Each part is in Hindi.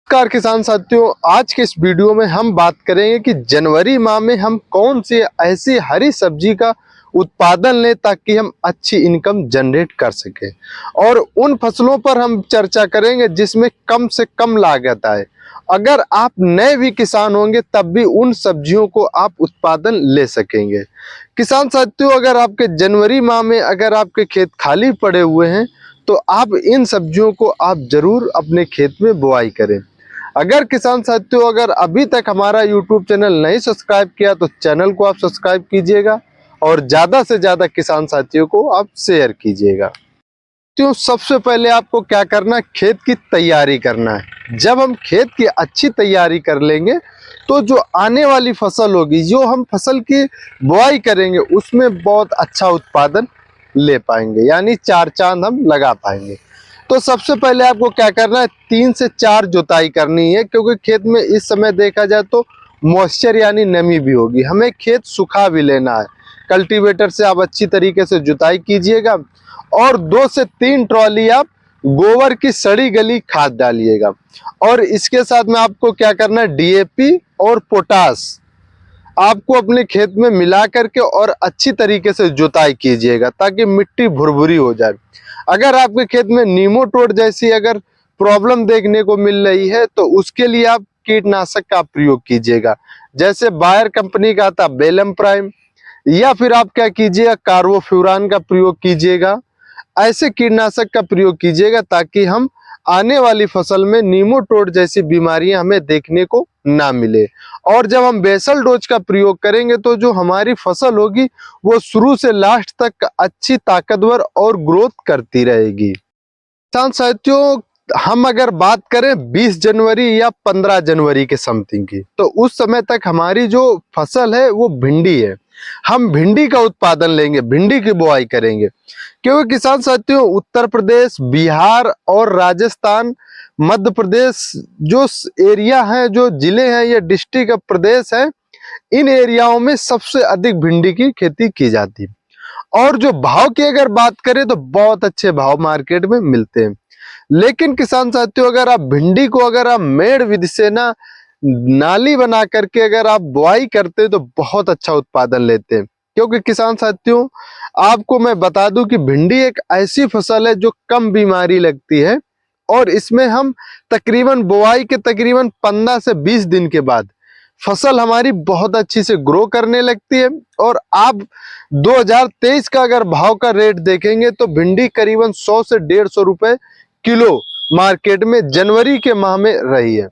नमस्कार किसान साथियों, आज के इस वीडियो में हम बात करेंगे कि जनवरी माह में हम कौन सी ऐसी हरी सब्जी का उत्पादन लें ताकि हम अच्छी इनकम जनरेट कर सकें। और उन फसलों पर हम चर्चा करेंगे जिसमें कम से कम लागत आए। अगर आप नए भी किसान होंगे तब भी उन सब्जियों को आप उत्पादन ले सकेंगे। किसान साथियों, अगर आपके जनवरी माह में अगर आपके खेत खाली पड़े हुए हैं तो आप इन सब्जियों को आप जरूर अपने खेत में बुआई करें। अगर किसान साथियों अगर अभी तक हमारा YouTube चैनल नहीं सब्सक्राइब किया तो चैनल को आप सब्सक्राइब कीजिएगा और ज़्यादा से ज़्यादा किसान साथियों को आप शेयर कीजिएगा। तो सबसे पहले आपको क्या करना है, खेत की तैयारी करना है। जब हम खेत की अच्छी तैयारी कर लेंगे तो जो आने वाली फसल होगी, जो हम फसल की बुआई करेंगे, उसमें बहुत अच्छा उत्पादन ले पाएंगे, यानी चार चांद हम लगा पाएंगे। तो सबसे पहले आपको क्या करना है, 3 से 4 जुताई करनी है, क्योंकि खेत में इस समय देखा जाए तो मॉइस्चर यानी नमी भी होगी। हमें खेत सुखा भी लेना है। कल्टीवेटर से आप अच्छी तरीके से जुताई कीजिएगा और 2 से 3 ट्रॉली आप गोबर की सड़ी गली खाद डालिएगा। और इसके साथ में आपको क्या करना है, DAP और पोटास आपको अपने खेत में मिला करके और अच्छी तरीके से जुताई कीजिएगा ताकि मिट्टी भुरभुरी हो जाए। अगर आपके खेत में नीमोटोड जैसी अगर प्रॉब्लम देखने को मिल रही है तो उसके लिए आप कीटनाशक का प्रयोग कीजिएगा। जैसे बायर कंपनी का आता बेलम प्राइम, या फिर आप क्या कीजिएगा, कार्बोफ्यूरान का प्रयोग कीजिएगा। ऐसे कीटनाशक का प्रयोग कीजिएगा ताकि हम आने वाली फसल में नीमोटोड जैसी बीमारियां हमें देखने को ना मिले। और जब हम बेसल डोज का प्रयोग करेंगे तो जो हमारी फसल होगी वो शुरू से लास्ट तक अच्छी ताकतवर और ग्रोथ करती रहेगी। किसान साथियों, हम अगर बात करें 20 जनवरी या 15 जनवरी के समथिंग की, तो उस समय तक हमारी जो फसल है वो भिंडी है। हम भिंडी का उत्पादन लेंगे, भिंडी की बुआई करेंगे। क्योंकि किसान साथियों, उत्तर प्रदेश, बिहार और राजस्थान, मध्य प्रदेश जो एरिया है, जो जिले हैं, ये डिस्ट्रिक्ट ऑफ प्रदेश है, इन एरियाओं में सबसे अधिक भिंडी की खेती की जाती है। और जो भाव की अगर बात करें तो बहुत अच्छे भाव मार्केट में मिलते हैं। लेकिन किसान साथियों, अगर आप भिंडी को अगर आप मेड़ विधि से ना नाली बना करके अगर आप बुआई करते हैं तो बहुत अच्छा उत्पादन लेते हैं। क्योंकि किसान साथियों, आपको मैं बता दूं कि भिंडी एक ऐसी फसल है जो कम बीमारी लगती है और इसमें हम तकरीबन बुआई के तकरीबन 15 से 20 दिन के बाद फसल हमारी बहुत अच्छी से ग्रो करने लगती है। और आप 2023 का अगर भाव का रेट देखेंगे तो भिंडी करीबन 100 से 150 रुपए किलो मार्केट में जनवरी के माह में रही है।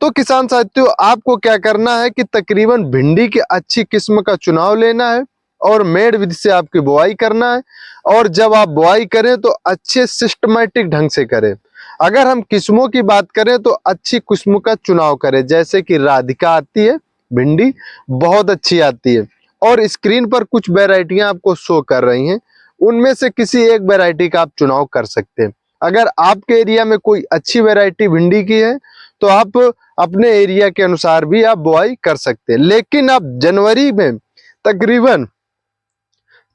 तो किसान साथियों, आपको क्या करना है कि तकरीबन भिंडी की अच्छी किस्म का चुनाव लेना है और मेड़ विधि से आपकी बुआई करना है। और जब आप बुआई करें तो अच्छे सिस्टमैटिक ढंग से करें। अगर हम किस्मों की बात करें तो अच्छी किस्मों का चुनाव करें, जैसे कि राधिका आती है, भिंडी बहुत अच्छी आती है। और स्क्रीन पर कुछ वैरायटियां आपको शो कर रही हैं, उनमें से किसी एक वैरायटी का आप चुनाव कर सकते हैं। अगर आपके एरिया में कोई अच्छी वैरायटी भिंडी की है तो आप अपने एरिया के अनुसार भी आप बुआई कर सकते हैं। लेकिन आप जनवरी में तकरीबन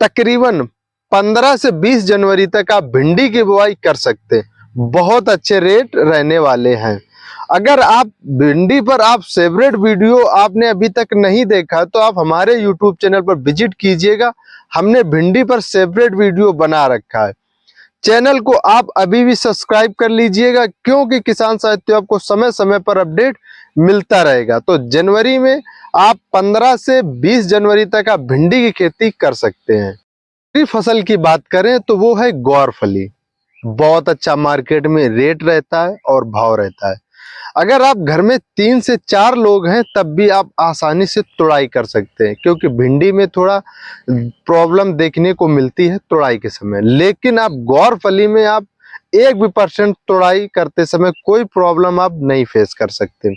तकरीबन 15 से 20 जनवरी तक आप भिंडी की बुआई कर सकते हैं, बहुत अच्छे रेट रहने वाले हैं। अगर आप भिंडी पर आप सेपरेट वीडियो आपने अभी तक नहीं देखा तो आप हमारे YouTube चैनल पर विजिट कीजिएगा। हमने भिंडी पर सेपरेट वीडियो बना रखा है। चैनल को आप अभी भी सब्सक्राइब कर लीजिएगा, क्योंकि किसान साथियों आपको समय समय पर अपडेट मिलता रहेगा। तो जनवरी में आप 15 से 20 जनवरी तक आप भिंडी की खेती कर सकते हैं। दूसरी फसल की बात करें तो वो है ग्वारफली। बहुत अच्छा मार्केट में रेट रहता है और भाव रहता है। अगर आप घर में 3 से 4 लोग हैं तब भी आप आसानी से तुड़ाई कर सकते हैं, क्योंकि भिंडी में थोड़ा प्रॉब्लम देखने को मिलती है तुड़ाई के समय। लेकिन आप ग्वारफली में आप 1% तुड़ाई करते समय कोई प्रॉब्लम आप नहीं फेस कर सकते।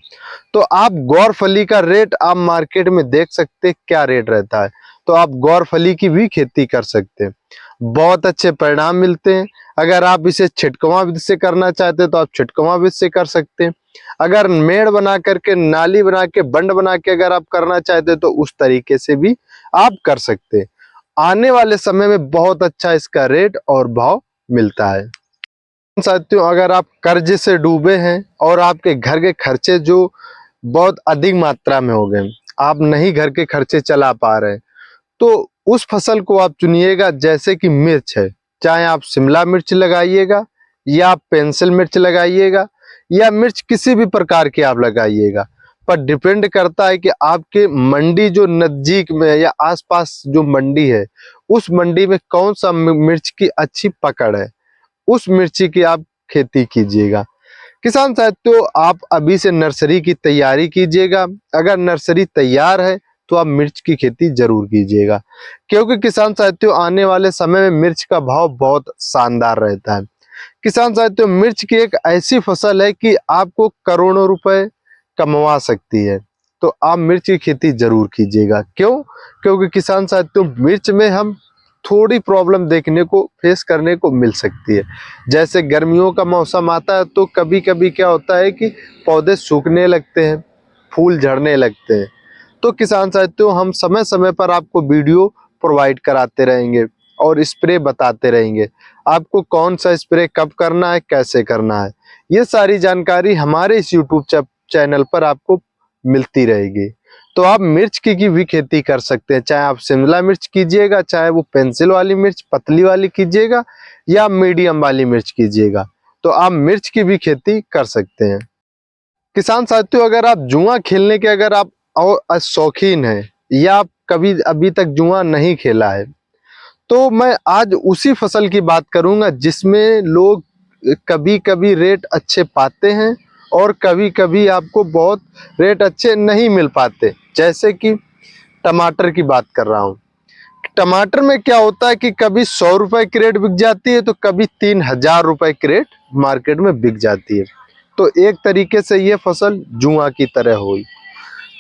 तो आप ग्वारफली का रेट आप मार्केट में देख सकते क्या रेट रहता है, तो आप ग्वारफली की भी खेती कर सकते हैं, बहुत अच्छे परिणाम मिलते हैं। अगर आप इसे छिटकवा विधि से करना चाहते हैं तो आप छिटकवा विधि से कर सकते हैं। अगर मेड़ बना करके, नाली बना के, बंड बना के अगर आप करना चाहते हैं तो उस तरीके से भी आप कर सकते हैं। आने वाले समय में बहुत अच्छा इसका रेट और भाव मिलता है। साथियों, अगर आप कर्ज से डूबे हैं और आपके घर के खर्चे जो बहुत अधिक मात्रा में हो गए, आप नहीं घर के खर्चे चला पा रहे, तो उस फसल को आप चुनिएगा जैसे कि मिर्च है। चाहे आप शिमला मिर्च लगाइएगा या आप पेंसिल मिर्च लगाइएगा या मिर्च किसी भी प्रकार की आप लगाइएगा, पर डिपेंड करता है कि आपके मंडी जो नजदीक में है या आसपास जो मंडी है, उस मंडी में कौन सा मिर्च की अच्छी पकड़ है, उस मिर्ची की आप खेती कीजिएगा। किसान साथियों, आप अभी से नर्सरी की तैयारी कीजिएगा। अगर नर्सरी तैयार है तो आप मिर्च की खेती जरूर कीजिएगा, क्योंकि किसान साथियों आने वाले समय में मिर्च का भाव बहुत शानदार रहता है। किसान साथियों, मिर्च की एक ऐसी फसल है कि आपको करोड़ों रुपए कमवा सकती है, तो आप मिर्च की खेती जरूर कीजिएगा। क्यों? क्योंकि किसान साथियों मिर्च में हम थोड़ी प्रॉब्लम देखने को फेस करने को मिल सकती है। जैसे गर्मियों का मौसम आता है तो कभी कभी क्या होता है कि पौधे सूखने लगते हैं, फूल झड़ने लगते हैं। तो किसान साथियों हम समय समय पर आपको वीडियो प्रोवाइड कराते रहेंगे और स्प्रे बताते रहेंगे, आपको कौन सा स्प्रे कब करना है, कैसे करना है। ये सारी जानकारी हमारे इस यूट्यूब चैनल पर आपको मिलती रहेगी। तो आप मिर्च की भी खेती कर सकते हैं, चाहे आप शिमला मिर्च कीजिएगा, चाहे वो पेंसिल वाली मिर्च पतली वाली कीजिएगा या मीडियम वाली मिर्च कीजिएगा, तो आप मिर्च की भी खेती कर सकते हैं। किसान साथियों, अगर आप जुआ खेलने के अगर आप और शौकीन हैं या आप कभी अभी तक जुआ नहीं खेला है, तो मैं आज उसी फसल की बात करूंगा जिसमें लोग कभी कभी रेट अच्छे पाते हैं और कभी कभी आपको बहुत रेट अच्छे नहीं मिल पाते। जैसे कि टमाटर की बात कर रहा हूँ। टमाटर में क्या होता है कि कभी 100 रुपए क्रेट बिक जाती है तो कभी 3000 रुपए क्रेट मार्केट में बिक जाती है। तो एक तरीके से ये फसल जुआ की तरह हुई।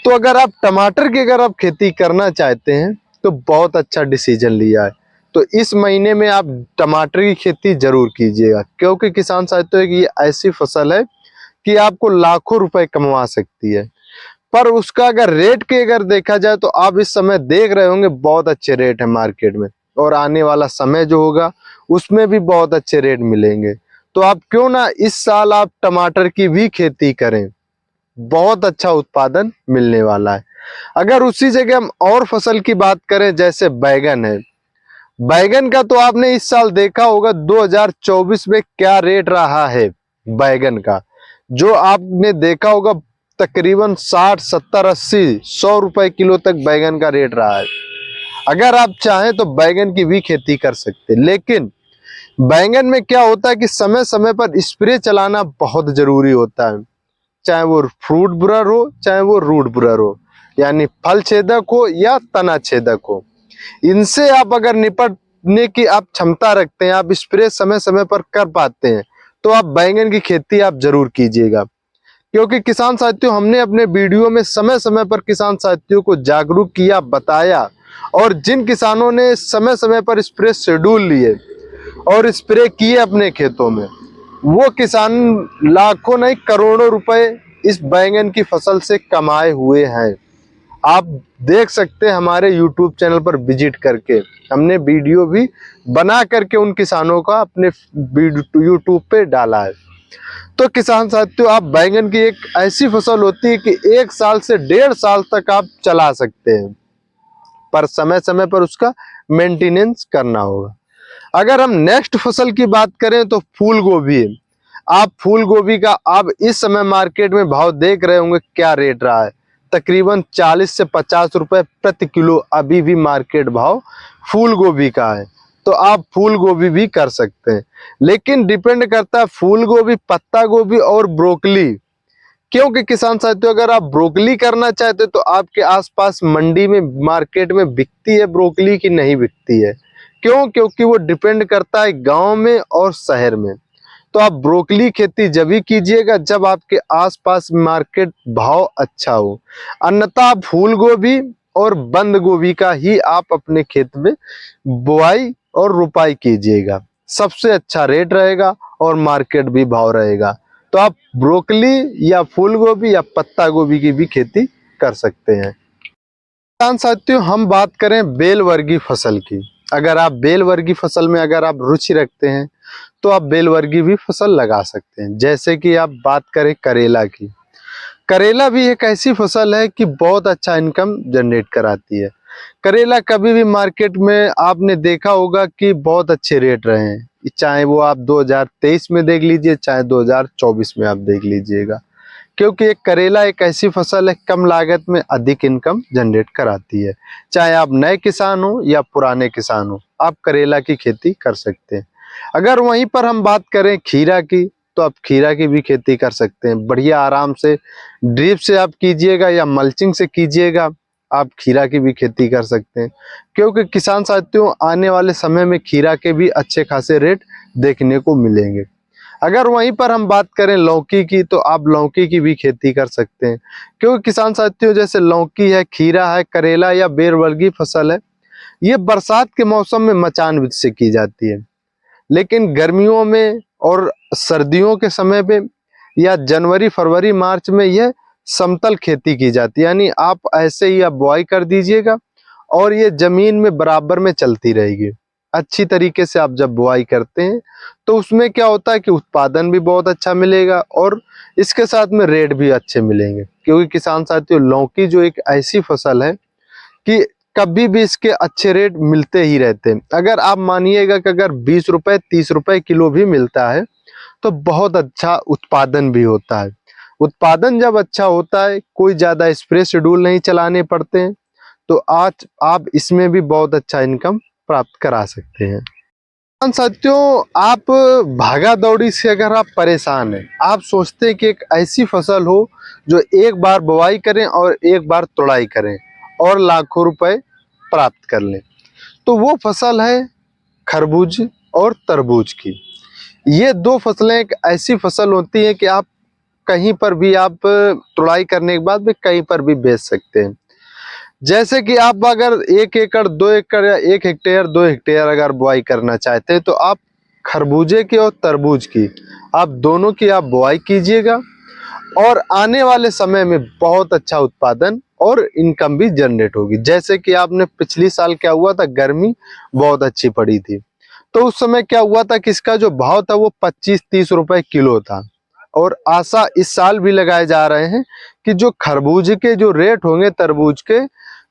तो अगर आप टमाटर की अगर आप खेती करना चाहते हैं तो बहुत अच्छा डिसीजन लिया है। तो इस महीने में आप टमाटर की खेती जरूर कीजिएगा, क्योंकि किसान साथियों की ये ऐसी फसल है कि आपको लाखों रुपए कमवा सकती है। पर उसका अगर रेट के अगर देखा जाए तो आप इस समय देख रहे होंगे बहुत अच्छे रेट है मार्केट में, और आने वाला समय जो होगा उसमें भी बहुत अच्छे रेट मिलेंगे। तो आप क्यों ना इस साल आप टमाटर की भी खेती करें, बहुत अच्छा उत्पादन मिलने वाला है। अगर उसी जगह हम और फसल की बात करें, जैसे बैगन है, बैगन का तो आपने इस साल देखा होगा 2024 में क्या रेट रहा है बैगन का, जो आपने देखा होगा तकरीबन 60 70 80 100 रुपए किलो तक बैगन का रेट रहा है। अगर आप चाहें तो बैगन की भी खेती कर सकते हैं, लेकिन बैगन में क्या होता है कि समय समय पर स्प्रे चलाना बहुत जरूरी होता है। चाहे वो फ्रूट ब्रर हो, चाहे वो रूट ब्रर हो, यानी फल छेदक हो या तना छेदक हो, इनसे आप अगर निपटने की आप क्षमता रखते हैं, आप स्प्रे समय समय पर कर पाते हैं, तो आप बैंगन की खेती आप जरूर कीजिएगा। क्योंकि किसान साथियों हमने अपने वीडियो में समय समय पर किसान साथियों को जागरूक किया, बताया, और जिन किसानों ने समय समय पर स्प्रे शेड्यूल लिए और स्प्रे किए अपने खेतों में, वो किसान लाखों नहीं करोड़ों रुपए इस बैंगन की फसल से कमाए हुए हैं। आप देख सकते हैं हमारे YouTube चैनल पर विजिट करके, हमने वीडियो भी बना करके उन किसानों का अपने YouTube पे डाला है। तो किसान साथियों, आप बैंगन की एक ऐसी फसल होती है कि 1 साल से 1.5 साल तक आप चला सकते हैं, पर समय समय पर उसका मेंटेनेंस करना होगा। अगर हम नेक्स्ट फसल की बात करें तो फूल गोभी है। आप फूल गोभी का आप इस समय मार्केट में भाव देख रहे होंगे क्या रेट रहा है, तकरीबन 40 से 50 रुपए प्रति किलो अभी भी मार्केट भाव फूल गोभी का है। तो आप फूल गोभी भी कर सकते हैं, लेकिन डिपेंड करता है फूल गोभी, पत्ता गोभी और ब्रोकली। क्योंकि किसान साथियों अगर आप ब्रोकली करना चाहते हो तो आपके आसपास मंडी में मार्केट में बिकती है ब्रोकली की नहीं बिकती है। क्यों? क्योंकि वो डिपेंड करता है गांव में और शहर में। तो आप ब्रोकली खेती जब ही कीजिएगा जब आपके आसपास मार्केट भाव अच्छा हो, अन्यथा आप फूल गोभी और बंद गोभी का ही आप अपने खेत में बुआई और रुपाई कीजिएगा, सबसे अच्छा रेट रहेगा और मार्केट भी भाव रहेगा। तो आप ब्रोकली या फूल गोभी या पत्ता गोभी की भी खेती कर सकते हैं। किसान साथियों हम बात करें बेल वर्गीय फसल की। अगर आप बेल वर्गीय फसल में अगर आप रुचि रखते हैं तो आप बेल वर्गीय भी फसल लगा सकते हैं। जैसे कि आप बात करें करेला की, करेला भी एक ऐसी फसल है कि बहुत अच्छा इनकम जनरेट कराती है। करेला कभी भी मार्केट में आपने देखा होगा कि बहुत अच्छे रेट रहे हैं, चाहे वो आप 2023 में देख लीजिए, चाहे 2024 में आप देख लीजिएगा। क्योंकि एक करेला एक ऐसी फसल है कम लागत में अधिक इनकम जनरेट कराती है। चाहे आप नए किसान हो या पुराने किसान हो, आप करेला की खेती कर सकते हैं। अगर वहीं पर हम बात करें खीरा की, तो आप खीरा की भी खेती कर सकते हैं। बढ़िया आराम से ड्रिप से आप कीजिएगा या मल्चिंग से कीजिएगा, आप खीरा की भी खेती कर सकते हैं। क्योंकि किसान साथियों, आने वाले समय में खीरा के भी अच्छे खासे रेट देखने को मिलेंगे। अगर वहीं पर हम बात करें लौकी की, तो आप लौकी की भी खेती कर सकते हैं। क्योंकि किसान साथियों, जैसे लौकी है, खीरा है, करेला या बेर वर्गीय फसल है, ये बरसात के मौसम में मचान विधि से की जाती है। लेकिन गर्मियों में और सर्दियों के समय पे या जनवरी फरवरी मार्च में यह समतल खेती की जाती है। यानी आप ऐसे ही आप बुआई कर दीजिएगा और ये जमीन में बराबर में चलती रहेगी। अच्छी तरीके से आप जब बुआई करते हैं तो उसमें क्या होता है कि उत्पादन भी बहुत अच्छा मिलेगा और इसके साथ में रेट भी अच्छे मिलेंगे। क्योंकि किसान साथियों, लौकी जो एक ऐसी फसल है कि कभी भी इसके अच्छे रेट मिलते ही रहते हैं। अगर आप मानिएगा कि अगर 20 रुपए 30 रुपए किलो भी मिलता है तो बहुत अच्छा उत्पादन भी होता है। उत्पादन जब अच्छा होता है, कोई ज्यादा स्प्रे शेड्यूल नहीं चलाने पड़ते हैं, तो आज आप इसमें भी बहुत अच्छा इनकम प्राप्त करा सकते हैं। किसान साथियों, आप भागा दौड़ी से अगर आप परेशान हैं, आप सोचते हैं कि एक ऐसी फसल हो जो एक बार बुआई करें और एक बार तुड़ाई करें और लाखों रुपए प्राप्त कर लें, तो वो फसल है खरबूज और तरबूज की। ये दो फसलें एक ऐसी फसल होती है कि आप कहीं पर भी आप तुड़ाई करने के बाद भी कहीं पर भी बेच सकते हैं। जैसे कि आप अगर 1 एकड़ 2 एकड़ या 1 हेक्टेयर 2 हेक्टेयर अगर बुआई करना चाहते हैं, तो आप खरबूजे की और तरबूज की, आप दोनों की आप बुआई कीजिएगा और आने वाले समय में बहुत अच्छा उत्पादन और इनकम भी जनरेट होगी। जैसे कि आपने पिछली साल क्या हुआ था, गर्मी बहुत अच्छी पड़ी थी, तो उस समय क्या हुआ था कि इसका जो भाव था वो 25-30 रुपए किलो था। और आशा इस साल भी लगाए जा रहे हैं कि जो खरबूज के जो रेट होंगे, तरबूज के,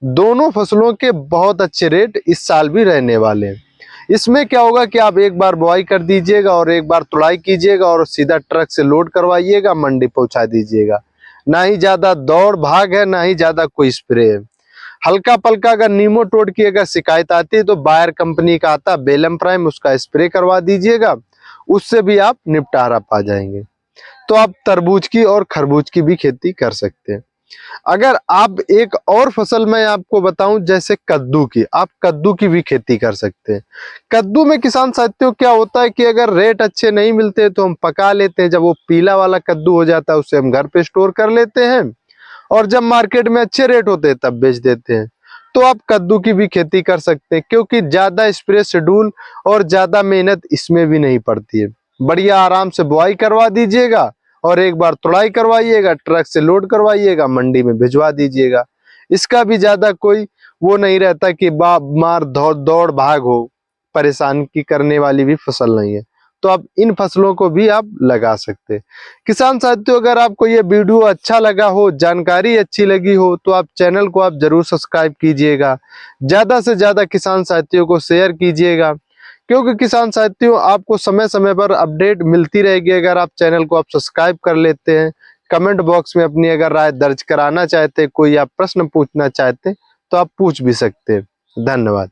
दोनों फसलों के बहुत अच्छे रेट इस साल भी रहने वाले हैं। इसमें क्या होगा कि आप एक बार बुआई कर दीजिएगा और एक बार तुड़ाई कीजिएगा और सीधा ट्रक से लोड करवाइएगा, मंडी पहुंचा दीजिएगा। ना ही ज्यादा दौड़ भाग है, ना ही ज्यादा कोई स्प्रे है। हल्का पल्का अगर नीमोटोड की अगर शिकायत आती है तो बायर कंपनी का आता बेलम प्राइम, उसका स्प्रे करवा दीजिएगा, उससे भी आप निपटारा पा जाएंगे। तो आप तरबूज की और खरबूज की भी खेती कर सकते हैं। अगर आप एक और फसल मैं आपको बताऊं, जैसे कद्दू की, आप कद्दू की भी खेती कर सकते हैं। कद्दू में किसान साथियों क्या होता है कि अगर रेट अच्छे नहीं मिलते तो हम पका लेते हैं। जब वो पीला वाला कद्दू हो जाता है, उसे हम घर पे स्टोर कर लेते हैं और जब मार्केट में अच्छे रेट होते हैं तब बेच देते हैं। तो आप कद्दू की भी खेती कर सकते हैं, क्योंकि ज्यादा स्प्रे शेड्यूल और ज्यादा मेहनत इसमें भी नहीं पड़ती है। बढ़िया आराम से बुआई करवा दीजिएगा और एक बार तुड़ाई करवाइएगा, ट्रक से लोड करवाइएगा, मंडी में भिजवा दीजिएगा। इसका भी ज्यादा कोई वो नहीं रहता कि मार दौड़ भाग हो, परेशान की करने वाली भी फसल नहीं है। तो आप इन फसलों को भी आप लगा सकते हैं। किसान साथियों, अगर आपको ये वीडियो अच्छा लगा हो, जानकारी अच्छी लगी हो, तो आप चैनल को आप जरूर सब्सक्राइब कीजिएगा। ज्यादा से ज्यादा किसान साथियों को शेयर कीजिएगा, क्योंकि किसान साथियों आपको समय समय पर अपडेट मिलती रहेगी अगर आप चैनल को आप सब्सक्राइब कर लेते हैं। कमेंट बॉक्स में अपनी अगर राय दर्ज कराना चाहते हैं, कोई आप प्रश्न पूछना चाहते हैं, तो आप पूछ भी सकते हैं। धन्यवाद।